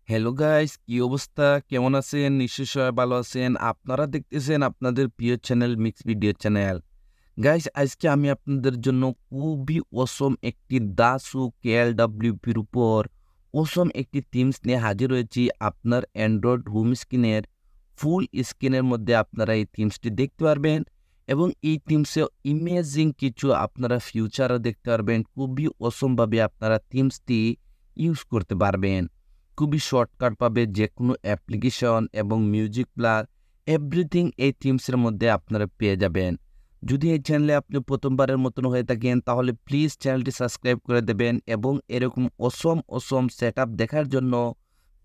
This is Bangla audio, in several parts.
হ্যালো গাইস, কি অবস্থা? কেমন আছেন? নিশ্চয়ই সবাই ভালো আছেন। আপনারা দেখতেছেন আপনাদের প্রিয় channel mix video channel. Guys, আজকে আমি আপনাদের জন্য খুবই অসম একটি দাসু কেএলডব্লিউপির উপর অসম একটি থিমস নিয়ে হাজির হয়েছি। আপনার অ্যান্ড্রয়েড হোম স্ক্রিনের ফুল স্ক্রিনের মধ্যে আপনারা এই থিমসটি দেখতে পারবেন এবং এই থিমসে ইমেজিং কিছু আপনারা ফিউচারও দেখতে পারবেন। খুবই অসমভাবে আপনারা থিমসটি ইউজ করতে পারবেন। খুবই শর্টকাট পাবে যে কোনো অ্যাপ্লিকেশন এবং মিউজিক প্লেয়ার এভরিথিং এই থিমসের মধ্যে আপনারা পেয়ে যাবেন। যদি এই চ্যানেলে আপনি প্রথমবারের মতন হয়ে থাকেন তাহলে প্লিজ চ্যানেলটি সাবস্ক্রাইব করে দেবেন এবং এরকম অসম সেটআপ দেখার জন্য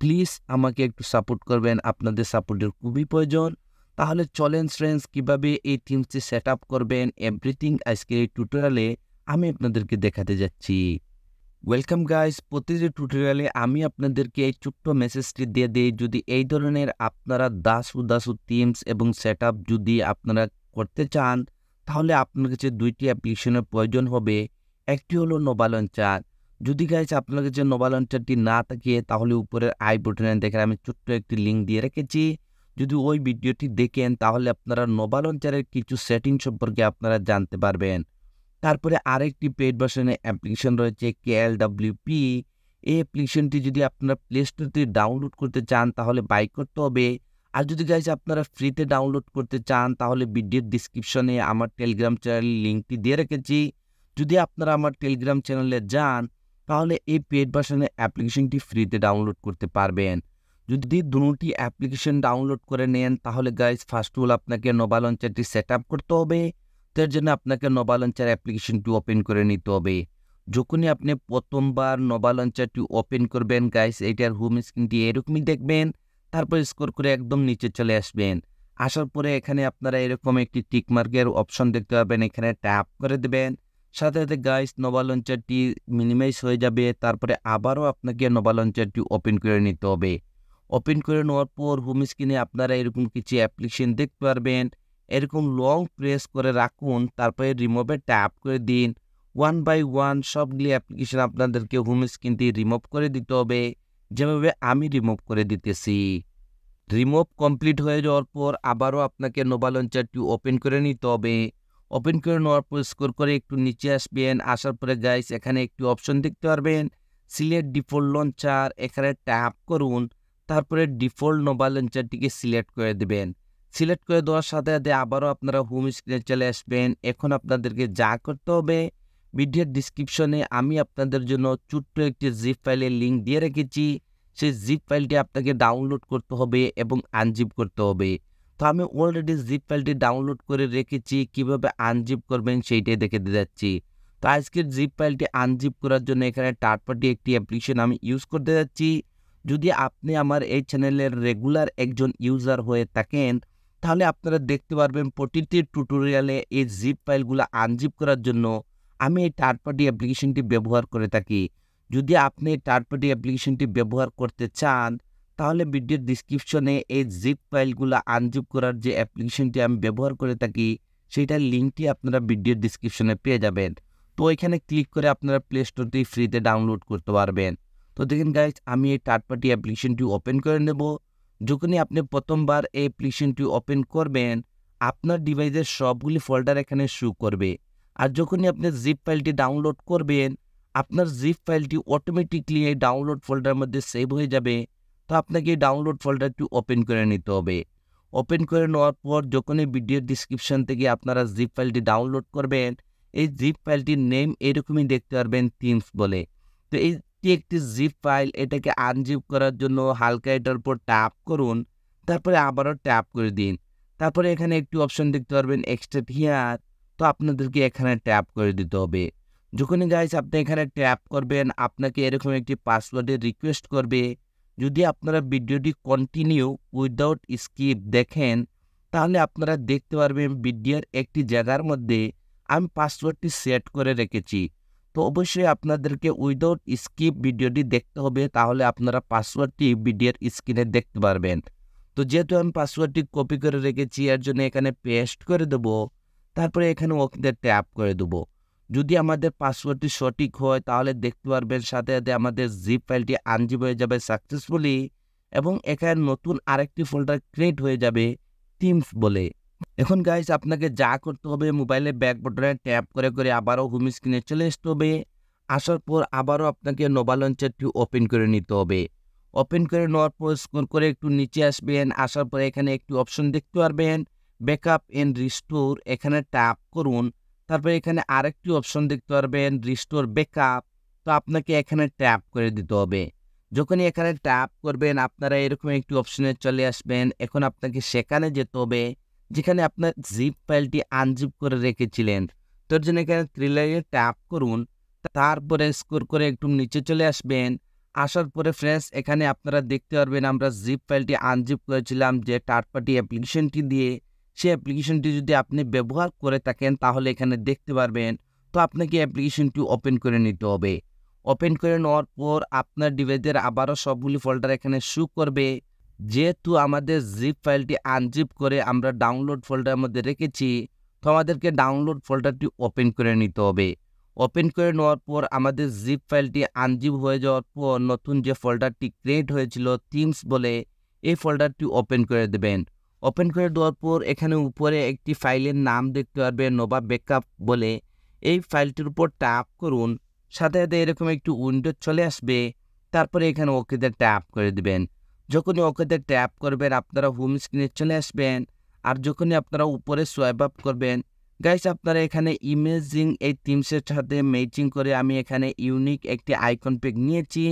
প্লিজ আমাকে একটু সাপোর্ট করবেন। আপনাদের সাপোর্টের খুবই প্রয়োজন। তাহলে চলেন ফ্রেন্ডস, কীভাবে এই থিমসটি সেটআপ করবেন এভরিথিং আজকে এই টিউটোরিয়ালে আমি আপনাদেরকে দেখাতে যাচ্ছি। ওয়েলকাম গাইস, প্রতিটি টিউটোরিয়ালে আমি আপনাদেরকে এই ছোট্ট মেসেজটি দিয়ে দিই, যদি এই ধরনের আপনারা দাসু থিমস এবং সেটআপ যদি আপনারা করতে চান তাহলে আপনার কাছে দুইটি অ্যাপ্লিকেশনের প্রয়োজন হবে। একটি হলো নোভা লঞ্চার। যদি গাইস আপনার কাছে নোভা লঞ্চারটি না থাকে তাহলে উপরের আই বাটনে দেখেন আমি ছোট্ট একটি লিঙ্ক দিয়ে রেখেছি। যদি ওই ভিডিওটি দেখেন তাহলে আপনারা নোভা লঞ্চারের কিছু সেটিং সম্পর্কে আপনারা জানতে পারবেন। তারপরে আরেকটি পেইড ভার্সনের অ্যাপ্লিকেশন রয়েছে কেএলডব্লিউপি। এই অ্যাপ্লিকেশনটি যদি আপনারা প্লে স্টোর থেকে ডাউনলোড করতে চান তাহলে বাই করতে হবে। আর যদি গাইস আপনারা ফ্রিতে ডাউনলোড করতে চান তাহলে ভিডিওর ডিসক্রিপশনে আমার টেলিগ্রাম চ্যানেলের লিঙ্কটি দিয়ে রেখেছি। যদি আপনারা আমার টেলিগ্রাম চ্যানেলে যান তাহলে এই পেইড ভার্সনের অ্যাপ্লিকেশনটি ফ্রিতে ডাউনলোড করতে পারবেন। যদি দুটি অ্যাপ্লিকেশন ডাউনলোড করে নেন তাহলে গাইস ফার্স্ট অফ অল আপনাকে নোভা লঞ্চারটি সেট আপ করতে হবে। তার জন্য আপনাকে নোভা লঞ্চার অ্যাপ্লিকেশনটি ওপেন করে নিতে হবে। যখনই আপনি প্রথমবার নোভা লঞ্চারটি ওপেন করবেন গাইস, এটার হোম স্ক্রিনটি এরকমই দেখবেন। তারপর স্ক্রল করে একদম নিচে চলে আসবেন। আসার পরে এখানে আপনারা এরকম একটি টিক মার্কের অপশন দেখতে পাবেন, এখানে ট্যাপ করে দেবেন। সাথে সাথে গাইস নোভা লঞ্চারটি মিনিমাইজ হয়ে যাবে। তারপরে আবারও আপনাকে নোভা লঞ্চারটি ওপেন করে নিতে হবে। ওপেন করে নেওয়ার পর হোম স্ক্রিনে আপনারা এরকম কিছু অ্যাপ্লিকেশন দেখতে পারবেন। এরকম লং প্রেস করে রাখুন, তারপরে রিমুভে ট্যাপ করে দিন। ওয়ান বাই ওয়ান সবগুলি অ্যাপ্লিকেশন আপনাদেরকে হোম স্ক্রিনটি রিমুভ করে দিতে হবে, যেভাবে আমি রিমুভ করে দিতেছি। রিমুভ কমপ্লিট হয়ে যাওয়ার পর আবারও আপনাকে নোভা লঞ্চারটি ওপেন করে নিতে হবে। ওপেন করে নেওয়ার পর স্ক্রল করে একটু নিচে আসবেন। আসার পরে গাইস এখানে একটি অপশন দেখতে পারবেন, সিলেক্ট ডিফল্ট লঞ্চার। এখানে ট্যাপ করুন, তারপরে ডিফল্ট নোভা লঞ্চারটিকে সিলেক্ট করে দেবেন। সিলেক্ট করে দেওয়ার সাথে সাথে আবারও আপনারা হোম স্ক্রিনে চলে আসবেন। এখন আপনাদেরকে যা করতে হবে, ভিডিওর ডিসক্রিপশনে আমি আপনাদের জন্য ছোট্ট একটি জিপ ফাইলের লিঙ্ক দিয়ে রেখেছি। সেই জিপ ফাইলটি আপনাকে ডাউনলোড করতে হবে এবং আনজিপ করতে হবে। তো আমি অলরেডি জিপ ফাইলটি ডাউনলোড করে রেখেছি, কিভাবে আনজিপ করবেন সেইটাই দেখে দিয়ে যাচ্ছি। তো আজকের জিপ ফাইলটি আনজিপ করার জন্য এখানে থার্ড পার্টি একটি অ্যাপ্লিকেশন আমি ইউজ করতে যাচ্ছি। যদি আপনি আমার এই চ্যানেলের রেগুলার একজন ইউজার হয়ে থাকেন তাহলে আপনারা দেখতে পারবেন প্রতিটি টিউটোরিয়ালে এই জিপ ফাইলগুলো আনজিপ করার জন্য আমি এই থার্ড পার্টি অ্যাপ্লিকেশনটি ব্যবহার করে থাকি। যদি আপনি থার্ড পার্টি অ্যাপ্লিকেশনটি ব্যবহার করতে চান তাহলে ভিডিওর ডিসক্রিপশনে এই জিপ ফাইলগুলো আনজিপ করার যে অ্যাপ্লিকেশনটি আমি ব্যবহার করে থাকি সেইটার লিঙ্কটি আপনারা ভিডিওর ডিসক্রিপশনে পেয়ে যাবেন। তো এখানে ক্লিক করে আপনারা প্লে স্টোরটি ফ্রিতে ডাউনলোড করতে পারবেন। তো দেখেন গাইজ, আমি এই থার্ড পার্টি অ্যাপ্লিকেশনটি ওপেন করে নেব। যখনই আপনি প্রথমবার এই অ্যাপ্লিকেশনটি ওপেন করবেন আপনার ডিভাইসের সবগুলি ফোল্ডার এখানে শো করবে। আর যখনই আপনি জিপ ফাইলটি ডাউনলোড করবেন আপনার জিপ ফাইলটি অটোমেটিকলি এই ডাউনলোড ফোল্ডারের মধ্যে সেভ হয়ে যাবে। তো আপনাকে এই ডাউনলোড ফোল্ডারটি ওপেন করে নিতে হবে। ওপেন করে নেওয়ার পর যখনই ভিডিওর ডিসক্রিপশন থেকে আপনারা জিপ ফাইলটি ডাউনলোড করবেন এই জিপ ফাইলটির নেম এরকমই দেখতে পারবেন, থিমস বলে। তো এইটি একটি জিপ ফাইল, এটাকে আনজিপ করার জন্য হালকা এটার উপর ট্যাপ করুন, তারপরে আবারও ট্যাপ করে দিন। তারপরে এখানে একটি অপশন দেখতে পারবেন এক্সট্রাক্ট হিয়ার। তো আপনাদেরকে এখানে ট্যাপ করে দিতে হবে। যখনই গাইস আপনি এখানে ট্যাপ করবেন আপনাকে এরকম একটি পাসওয়ার্ডের রিকোয়েস্ট করবে। যদি আপনারা ভিডিওটি কন্টিনিউ উইদাউট স্কিপ দেখেন তাহলে আপনারা দেখতে পারবেন ভিডিওর একটি জায়গার মধ্যে আমি পাসওয়ার্ডটি সেট করে রেখেছি। তো অবশ্যই আপনাদেরকে উইদাউট স্কিপ ভিডিওটি দেখতে হবে, তাহলে আপনারা পাসওয়ার্ডটি ভিডিওর স্ক্রিনে দেখতে পারবেন। তো যেহেতু আমি পাসওয়ার্ডটি কপি করে রেখেছি এর জন্য এখানে পেস্ট করে দেবো। তারপরে এখানে ওকে ট্যাপ করে দেবো। যদি আমাদের পাসওয়ার্ডটি সঠিক হয় তাহলে দেখতে পারবেন সাথে সাথে আমাদের জিপ ফাইলটি আনজিপ হয়ে যাবে সাকসেসফুলি এবং এখানে নতুন আরেকটি ফোল্ডার ক্রিয়েট হয়ে যাবে টিমস বলে। এখন গাইস আপনাকে যা করতে হবে মোবাইলে ব্যাক বাটনে ট্যাপ করে করে আবারও হোম স্ক্রিনে চলে আসতে হবে। আসার পর আবারও আপনাকে নোভা লঞ্চারটি ওপেন করে নিতে হবে। ওপেন করে নেওয়ার পর স্ক্রল করে একটু নিচে আসবেন। আসার পরে এখানে একটি অপশন দেখতে পারবেন ব্যাকআপ এন্ড রিস্টোর, এখানে ট্যাপ করুন। তারপরে এখানে আরেকটি অপশন দেখতে পারবেন রিস্টোর ব্যাকআপ, তো আপনাকে এখানে ট্যাপ করে দিতে হবে। যখনই এখানে ট্যাপ করবেন আপনারা এরকম একটি অপশনে চলে আসবেন। এখন আপনাকে সেখানে যেতে হবে যেখানে আপনার জিপ ফাইলটি আনজিপ করে রেখেছিলেন। তোর জন্য এখানে থ্রি লাইনে ট্যাপ করুন, তারপরে স্ক্রল করে একটু নিচে চলে আসবেন। আসার পরে ফ্রেন্ডস এখানে আপনারা দেখতে পারবেন আমরা জিপ ফাইলটি আনজিপ করেছিলাম যে থার্ড পার্টি অ্যাপ্লিকেশনটি দিয়ে। সেই অ্যাপ্লিকেশনটি যদি আপনি ব্যবহার করে থাকেন তাহলে এখানে দেখতে পারবেন। তো আপনাকে অ্যাপ্লিকেশনটি ওপেন করে নিতে হবে। ওপেন করে নেওয়ার পর আপনার ডিভাইসের আবারও সবগুলি ফোল্ডার এখানে শো করবে। যেহেতু আমাদের জিপ ফাইলটি আনজিপ করে আমরা ডাউনলোড ফোল্ডারের মধ্যে রেখেছি, তো আমাদেরকে ডাউনলোড ফোল্ডারটি ওপেন করে নিতে হবে। ওপেন করে নেওয়ার পর আমাদের জিপ ফাইলটি আনজিপ হয়ে যাওয়ার পর নতুন যে ফোল্ডারটি ক্রিয়েট হয়েছিল থিমস বলে, এই ফোল্ডারটি ওপেন করে দেবেন। ওপেন করে দেওয়ার পর এখানে উপরে একটি ফাইলের নাম দেখতে পারবেন নোভা ব্যাকআপ বলে, এই ফাইলটির উপর ট্যাপ করুন। সাথে সাথে এরকম একটি উইন্ডো চলে আসবে। তারপরে এখানে ওকেতে ট্যাপ করে দিবেন। যখনই ওকেতে ট্যাপ করবেন আপনারা হোম স্ক্রিনে চলে আসবেন। আর যখনই আপনারা উপরে সোয়াইপ আপ করবেন গাইস আপনারা এখানে ইমেজিং এই থিমসের সাথে ম্যাচিং করে আমি এখানে ইউনিক একটি আইকন প্যাক নিয়েছি।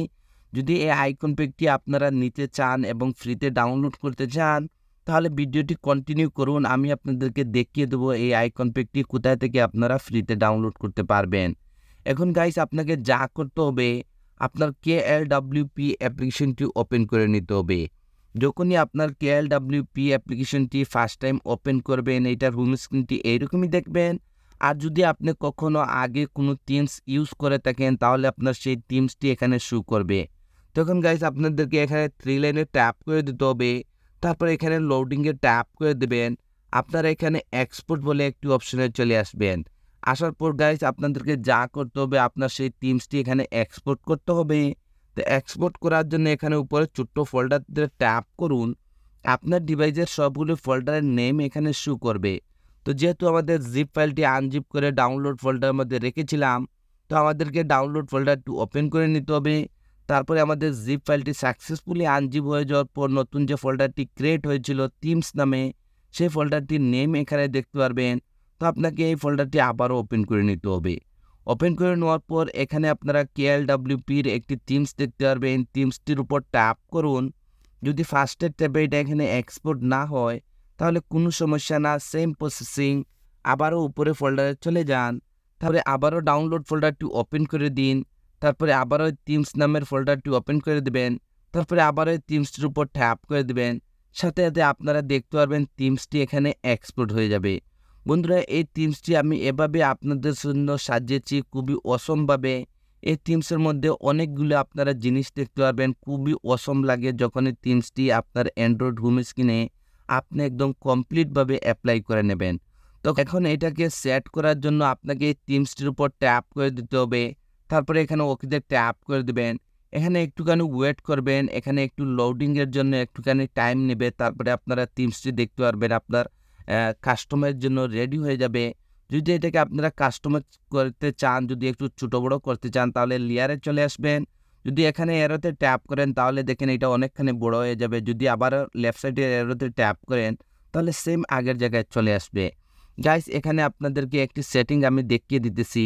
যদি এই আইকন প্যাকটি আপনারা নিতে চান এবং ফ্রিতে ডাউনলোড করতে চান তাহলে ভিডিওটি কন্টিনিউ করুন, আমি আপনাদেরকে দেখিয়ে দেবো এই আইকন প্যাকটি কোথায় থেকে আপনারা ফ্রিতে ডাউনলোড করতে পারবেন। এখন গাইস আপনাকে যা করতে হবে আপনার KLWP অ্যাপ্লিকেশনটি ওপেন করে নিতে হবে। যখনই আপনার KLWP অ্যাপ্লিকেশনটি ফার্স্ট টাইম ওপেন করবেন এইটার হোম স্ক্রিনটি এইরকমই দেখবেন। আর যদি আপনি কখনো আগে কোনো থিমস ইউজ করে থাকেন তাহলে আপনার সেই থিমসটি এখানে শো করবে। তখন গাইস আপনাদেরকে এখানে থ্রি লাইনে ট্যাপ করে দিতে হবে। তারপর এখানে লোডিংয়ে ট্যাপ করে দেবেন। আপনারা এখানে এক্সপোর্ট বলে একটি অপশনে চলে আসবেন। আসার পর গাইস আপনাদেরকে যা করতে হবে আপনার সেই থিমসটি এখানে এক্সপোর্ট করতে হবে। তো এক্সপোর্ট করার জন্য এখানে উপরে ছোট্ট ফোল্ডার দিয়ে ট্যাপ করুন। আপনার ডিভাইসের সবগুলো ফোল্ডারের নেম এখানে শো করবে। তো যেহেতু আমাদের জিপ ফাইলটি আনজিপ করে ডাউনলোড ফোল্ডারের মধ্যে রেখেছিলাম, তো আমাদেরকে ডাউনলোড ফোল্ডারটি ওপেন করে নিতে হবে। তারপরে আমাদের জিপ ফাইলটি সাকসেসফুলি আনজিপ হয়ে যাওয়ার পর নতুন যে ফোল্ডারটি ক্রিয়েট হয়েছিল থিমস নামে, সেই ফোল্ডারটির নেম এখানে দেখতে পারবেন। তো আপনাকে এই ফোল্ডারটি আবারও ওপেন করে নিতে হবে। ওপেন করে নেওয়ার পর এখানে আপনারা KLWPর একটি থিমস দেখতে পারবেন। থিমসটির উপর ট্যাপ করুন। যদি ফার্স্টের ট্যাবে এটা এখানে এক্সপোর্ট না হয় তাহলে কোনো সমস্যা না, সেম প্রসেসিং। আবারও উপরে ফোল্ডারে চলে যান। তারপরে আবারও ডাউনলোড ফোল্ডারটি ওপেন করে দিন। তারপরে আবারও থিমস নামের ফোল্ডারটি ওপেন করে দেবেন। তারপরে আবারও থিমসটির উপর ট্যাপ করে দেবেন। সাথে সাথে আপনারা দেখতে পারবেন থিমসটি এখানে এক্সপোর্ট হয়ে যাবে। বন্ধুরা এই থিমসটি আমি এভাবে আপনাদের জন্য সাজিয়েছি খুবই অসমভাবে। এই থিমসের মধ্যে অনেকগুলো আপনারা জিনিস দেখতে পারবেন, খুবই অসম লাগে যখন এই থিমসটি আপনার অ্যান্ড্রয়েড হোম স্ক্রিনে আপনি একদম কমপ্লিটভাবে অ্যাপ্লাই করে নেবেন। তো এখন এটাকে সেট করার জন্য আপনাকে এই থিমসটির উপর ট্যাপ করে দিতে হবে। তারপরে এখানে ওকেতে ট্যাপ করে দেবেন। এখানে একটুখানি ওয়েট করবেন, এখানে একটু লোডিংয়ের জন্য একটুখানি টাইম নেবে। তারপরে আপনারা থিমসটি দেখতে পারবেন আপনার কাস্টমারের জন্য রেডি হয়ে যাবে। যদি এটাকে আপনারা কাস্টমাইজ করতে চান, যদি একটু ছোটো বড়ো করতে চান তাহলে লেয়ারে চলে আসবেন। যদি এখানে এরোতে ট্যাপ করেন তাহলে দেখেন এটা অনেকখানি বড় হয়ে যাবে। যদি আবার লেফট সাইডে এরোতে ট্যাপ করেন তাহলে সেম আগের জায়গায় চলে আসবে। গাইস এখানে আপনাদেরকে একটি সেটিং আমি দেখিয়ে দিতেছি।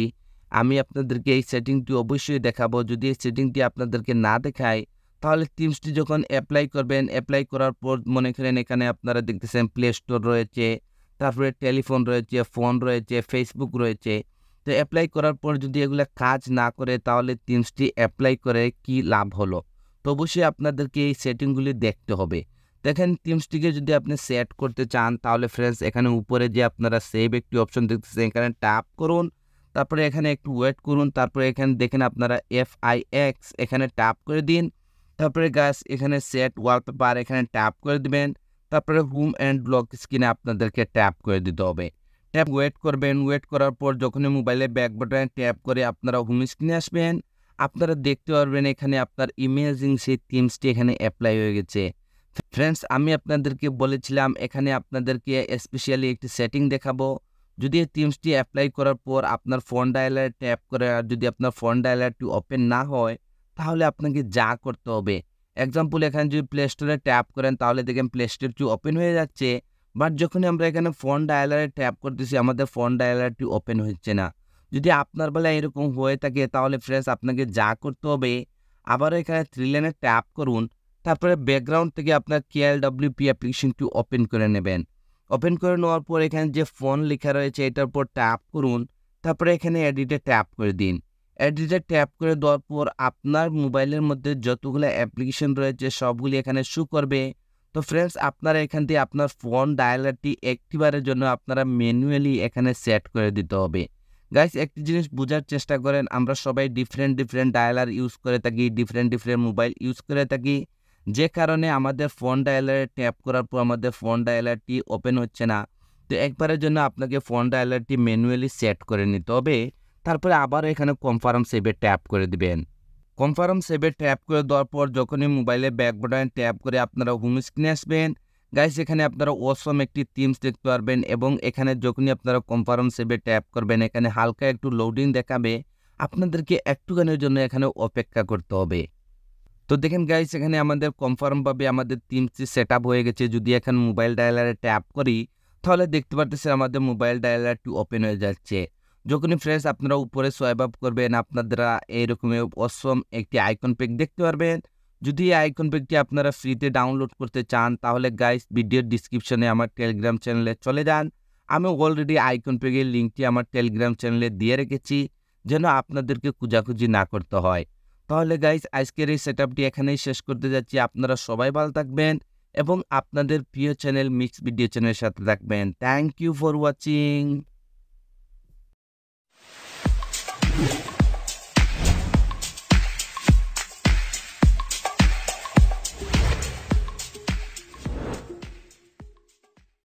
আমি আপনাদেরকে এই সেটিংটি অবশ্যই দেখাবো। যদি এই সেটিংটি আপনাদেরকে না দেখায় তাহলে থিমসটি যখন অ্যাপ্লাই করবেন, অ্যাপ্লাই করার পর মনে করেন এখানে আপনারা দেখতেছেন প্লে স্টোর রয়েছে, তারপরে টেলিফোন রয়েছে, ফোন রয়েছে, ফেসবুক রয়েছে। তো অ্যাপ্লাই করার পর যদি এগুলো কাজ না করে তাহলে থিমসটি অ্যাপ্লাই করে কি লাভ হলো? তো অবশ্যই আপনাদেরকে এই সেটিংগুলি দেখতে হবে। দেখেন থিমসটিকে যদি আপনি সেট করতে চান তাহলে ফ্রেন্ডস এখানে উপরে যে আপনারা সেভ একটি অপশন দেখতেছেন এখানে ট্যাপ করুন। তারপরে এখানে একটু ওয়েট করুন। তারপরে এখানে দেখেন আপনারা FIX এখানে ট্যাপ করে দিন। তারপরে গাইস এখানে সেট ওয়ালপেপার এখানে ট্যাপ করে দিবেন। তারপরে হোম অ্যান্ড ব্লক স্ক্রিনে আপনাদেরকে ট্যাপ করে দিতে হবে। ওয়েট করবেন। ওয়েট করার পর যখনই মোবাইলে ব্যাক বাটনে ট্যাপ করে আপনারা হোম স্ক্রিনে আসবেন, আপনারা দেখতে পারবেন এখানে আপনার ইমেজিং সেই থিমসটি এখানে এপ্লাই হয়ে গেছে। ফ্রেন্ডস, আমি আপনাদেরকে বলেছিলাম এখানে আপনাদেরকে স্পেশালি একটি সেটিং দেখাবো। যদি এই থিমসটি এপ্লাই করার পর আপনার ফোন ডায়ালারে ট্যাপ করে আর যদি আপনার ফোন ডায়ালারটি ওপেন না হয়, তাহলে আপনাকে যা করতে হবে, এক্সাম্পল এখানে যদি প্লে স্টোরে ট্যাপ করেন তাহলে দেখেন প্লে স্টোরটি ওপেন হয়ে যাচ্ছে। বাট যখনই আমরা এখানে ফোন ডায়ালারে ট্যাপ করতেছি আমাদের ফোন ডায়ালারটি ওপেন হচ্ছে না। যদি আপনার বেলায় এরকম হয়ে থাকে তাহলে ফ্রেন্ডস আপনাকে যা করতে হবে, আবারও এখানে 3 লাইনে ট্যাপ করুন। তারপরে ব্যাকগ্রাউন্ড থেকে আপনার KLWP অ্যাপ্লিকেশনটি ওপেন করে নেবেন। ওপেন করে নেওয়ার পর এখানে যে ফোন লেখা রয়েছে এটার উপর ট্যাপ করুন। তারপরে এখানে এডিটে ট্যাপ করে দিন। এডিটে ট্যাপ করে দেওয়ার পর আপনার মোবাইলের মধ্যে যতগুলো অ্যাপ্লিকেশন রয়েছে সবগুলি এখানে শো করবে। তো ফ্রেন্ডস, আপনারা এখান থেকে আপনার ফোন ডায়ালারটি অ্যাক্টিভের জন্য আপনারা ম্যানুয়ালি এখানে সেট করে দিতে হবে। গাইস, একটি জিনিস বোঝার চেষ্টা করেন, আমরা সবাই ডিফারেন্ট ডায়ালার ইউজ করে থাকি, ডিফারেন্ট মোবাইল ইউজ করে থাকি, যে কারণে আমাদের ফোন ডায়ালারে ট্যাপ করার পর আমাদের ফোন ডায়ালারটি ওপেন হচ্ছে না। তো একবারের জন্য আপনাকে ফোন ডায়ালারটি ম্যানুয়ালি সেট করে নিতে হবে। তারপরে আবার এখানে কনফার্ম সেভে ট্যাপ করে দিবেন। কনফার্ম সেভে ট্যাপ করে দেওয়ার পর যখনই মোবাইলে ব্যাক বাটনে ট্যাপ করে আপনারা হোম স্ক্রিনে আসবেন, গাইস এখানে আপনারা অসম একটি থিমস দেখতে পারবেন এবং এখানে যখনই আপনারা কনফার্ম সেভে ট্যাপ করবেন এখানে হালকা একটু লোডিং দেখাবে। আপনাদেরকে একটুখানির জন্য এখানে অপেক্ষা করতে হবে। তো দেখেন গাইস, এখানে আমাদের কনফার্মভাবে আমাদের থিমসটি সেট আপ হয়ে গেছে। যদি এখন মোবাইল ডায়ালারে ট্যাপ করি তাহলে দেখতে পারতেছেন আমাদের মোবাইল ডায়ালারটি ওপেন হয়ে যাচ্ছে। যখনই ফ্রেন্ডস আপনারা উপরে সোয়াইপ আপ করবেন আপনারা এইরকমের অসম একটি আইকন প্যাক দেখতে পারবেন। যদি এই আইকন প্যাকটি আপনারা ফ্রিতে ডাউনলোড করতে চান তাহলে গাইস ভিডিওর ডিসক্রিপশনে আমার টেলিগ্রাম চ্যানেলে চলে যান। আমি অলরেডি আইকন প্যাকের লিঙ্কটি আমার টেলিগ্রাম চ্যানেলে দিয়ে রেখেছি যেন আপনাদেরকে খোঁজাখুঁজি না করতে হয়। তাহলে গাইস আজকের এই সেটআপটি এখানেই শেষ করতে যাচ্ছি। আপনারা সবাই ভালো থাকবেন এবং আপনাদের প্রিয় চ্যানেল মিক্স ভিডিও চ্যানেলের সাথে থাকবেন। Thank you for watching.